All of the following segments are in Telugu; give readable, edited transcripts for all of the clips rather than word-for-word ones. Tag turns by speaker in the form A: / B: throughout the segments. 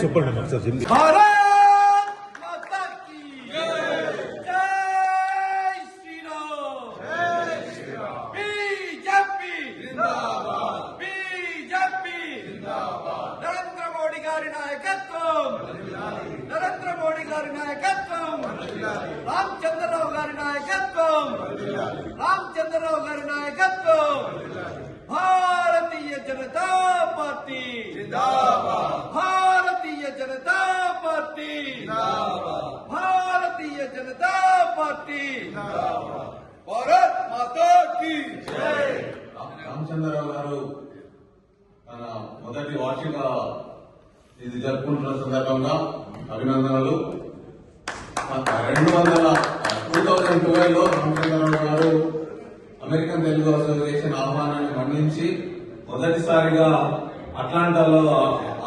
A: చెప్పండి ఒకసారి హిందీ.
B: భారత్ మాతా కీ జై శ్రీరామ్. బీజేపీ జిందాబాద్. బీజేపీ జిందాబాద్. నరేంద్ర మోడీ గారి నాయకత్వం. నరేంద్ర మోడీ గారి నాయకత్వం. రామచంద్రరావు గారి నాయకత్వం. రామచంద్రరావు గారి నాయకత్వం. భారతీయ జనతా పార్టీ జిందాబాద్. భారతీయ జనతా పార్టీ జిందాబాద్. భారతీయ జనతా పార్టీ జిందాబాద్. భారత్ మాతా కీ జై.
C: రామచంద్రరావు గారు తన మొదటి వార్షిక ఇది జరుపుకుంటున్న సందర్భంగా అభినందనలు. 2012లో రామచంద్రరావు గారు అమెరికన్ తెలుగు అసోసియేషన్ ఆహ్వానాన్ని మన్నించి మొదటిసారిగా అట్లాంటాలో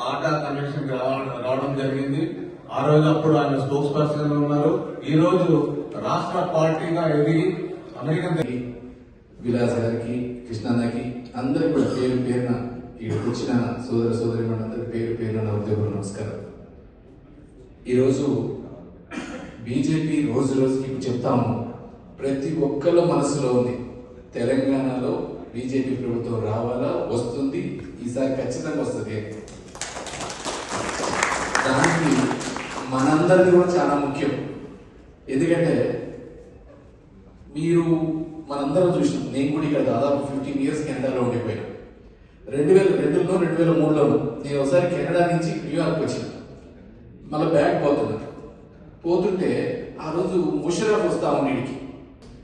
C: ఆట కన్వెన్షన్ రావడం జరిగింది. ఆ రోజు అప్పుడు ఆయన స్పోక్స్ పర్సన్ ఉన్నారు. ఈ రోజు రాష్ట్ర పార్టీగా ఎదిగి అమెరికన్
D: విలాస్ గారికి, కృష్ణన్నకి అందరికి కూడా పేరు పేరున ఇక్కడికి వచ్చిన సోదర సోదరి మనందరి పేరు పేరున నా ఉద్యోగులు నమస్కారం. ఈరోజు బీజేపీ రోజు రోజుకి చెప్తాము, ప్రతి ఒక్కళ్ళ మనసులో ఉంది తెలంగాణలో బీజేపీ ప్రభుత్వం రావాలా, వస్తుంది, ఈసారి ఖచ్చితంగా వస్తుంది. దానికి మనందరిది కూడా చాలా ముఖ్యం. ఎందుకంటే మీరు మనందరం చూసినాం, నేను కూడా ఇక్కడ దాదాపు 15 years కెనడాలో ఉండిపోయాను. 2002లో 2003లోను నేను ఒకసారి కెనడా నుంచి న్యూయార్క్ వచ్చిన, మళ్ళీ బ్యాక్ పోతుంటే ఆ రోజు ముషరఫ్ వస్తా ఉన్నీడికి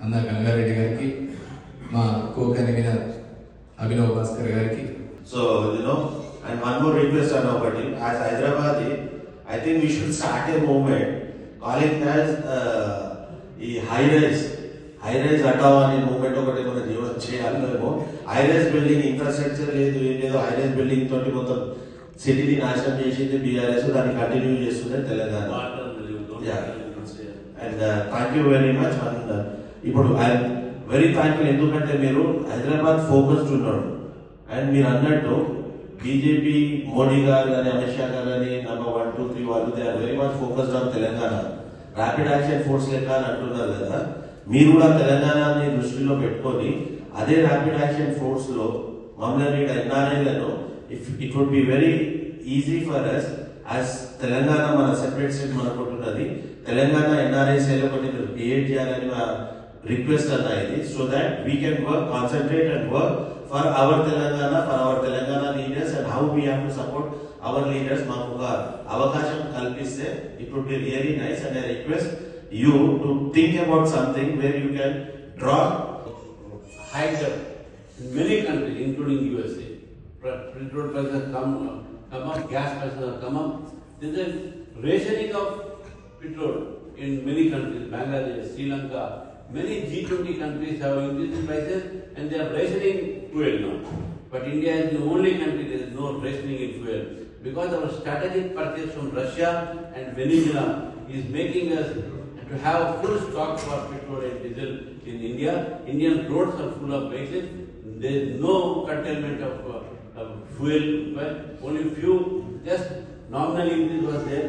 D: అన్న గంగారెడ్డి గారికి, మా కో కన్వీనర్ అభినవ్ భాస్కర్ గారికి.
E: So, and one more request on nobody. As Hyderabadi, I think we should start a movement calling as high rise hatawa అనే మూవ్మెంట్ ఒకటి మన జీవనం చేయాలేమో. హై రైజ్ బిల్డింగ్ ఇన్ఫ్రాస్ట్రక్చర్ లేదు, ఏం లేదు. హై రైజ్ బిల్డింగ్ తోటి మొత్తం సిటీని నాశనం చేసింది బీఆర్ఎస్, దాన్ని కంటిన్యూ చేస్తుంది Telangana. And thank you very much. ఇప్పుడు ఐఎమ్ వెరీ థ్యాంక్ఫుల్, ఎందుకంటే మీరు హైదరాబాద్ ఫోకస్డ్ ఉన్నాడు. అండ్ మీరు అన్నట్టు బీజేపీ మోడీ గారు కానీ అమిత్ షా గారు కానీ నెంబర్ 1, 2, 3 వాళ్ళు they are very much focused on Telangana. Rapid action force లెక్క అని అంటున్నారు కదా, మీరు కూడా తెలంగాణని దృష్టిలో పెట్టుకొని అదే ర్యాపిడ్ యాక్షన్ ఫోర్స్ లో మమ్మల్ని ఎన్ఆర్ఐలను it would be very easy for us as Telangana మన సెపరేట్ స్టేట్ మనకుంటున్నది. తెలంగాణ ఎన్ఆర్ఐస్ ఒకటి క్రియేట్ చేయాలని మా రిక్వెస్ట్ అన్న ఇది, so that we can work, concentrate and work for our Telangana, for our Telangana leaders and how we have to support our leaders. మాకు ఒక అవకాశం కల్పిస్తే it would be really nice. And I request you to think about something where you can draw
F: hikes up in many countries, including USA. Petrol prices come up, gas prices have come up. There is a rationing of petrol in many countries, Bangladesh, Sri Lanka. Many G20 countries have increased prices and they are rationing fuel now. But India is the only country there is no rationing in fuel, because our strategic purchase from Russia and Venezuela is making us to have full stock for petrol and diesel in India. Indian roads are full of vehicles. There is no curtailment of fuel, but only few just nominal increase was there.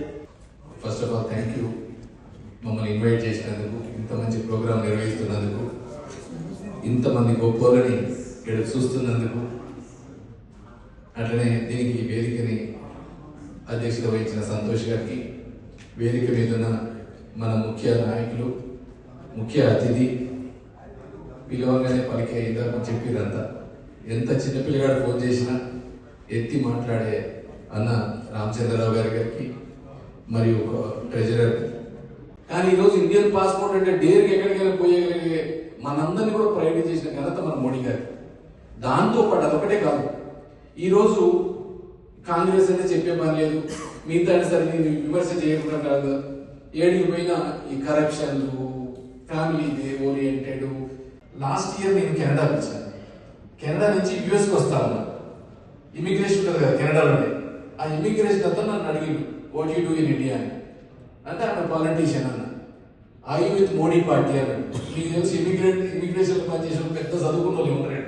D: First of all thank you, మమ్మల్ని ఇన్వైట్ చేసినందుకు, ఇంత మంచి ప్రోగ్రాం నిర్వహిస్తున్నందుకు, ఇంతమంది గొప్పలని ఇక్కడ చూస్తున్నందుకు, అట్లనే దీనికి వేదికని అధ్యక్షత వహించిన సంతోష్ గారికి, వేదిక మీద ఉన్న మన ముఖ్య నాయకులు, ముఖ్య అతిథి, పిలవంగానే పలికే ఇందాక చెప్పిరంతా, ఎంత చిన్నపిల్లగాడు ఫోన్ చేసినా ఎత్తి మాట్లాడే అన్న రామచంద్రరావు గారికి, మరియు ట్రెజరర్. కానీ ఈరోజు ఇండియన్ పాస్పోర్ట్ అంటే డేర్కి ఎక్కడికైనా పోయగలిగే మనందరినీ కూడా ప్రైవేట్ చేసిన ఘనత మన మోడీ గారి. దాంతో పాటు అదొకటే కాదు, ఈరోజు కాంగ్రెస్ అంటే చెప్పే పని లేదు, మిగతా సరే నేను విమర్శ చేయకుండా కాదు, ఏడికి పోయినా ఈ కరప్షన్లు, ఫ్యామిలీ ఓరియంటెడ్. లాస్ట్ ఇయర్ నేను కెనడాకి వచ్చాను, కెనడా నుంచి యుఎస్కి వస్తా ఉన్నా. ఇమిగ్రేషన్ ఉంటుంది కదా కెనడాలోనే, ఆ ఇమిగ్రేషన్ అంతా నన్ను అడిగిండు what you do in India అని. అంటే ఆమె పాలిటీషియన్ అన్న, ఐ విత్ మోడీ పార్టీ అన్నాడు. మీకు తెలిసి ఇమిగ్రేషన్ పనిచేసిన పెద్ద చదువుకున్న వాళ్ళు ఉంటారు.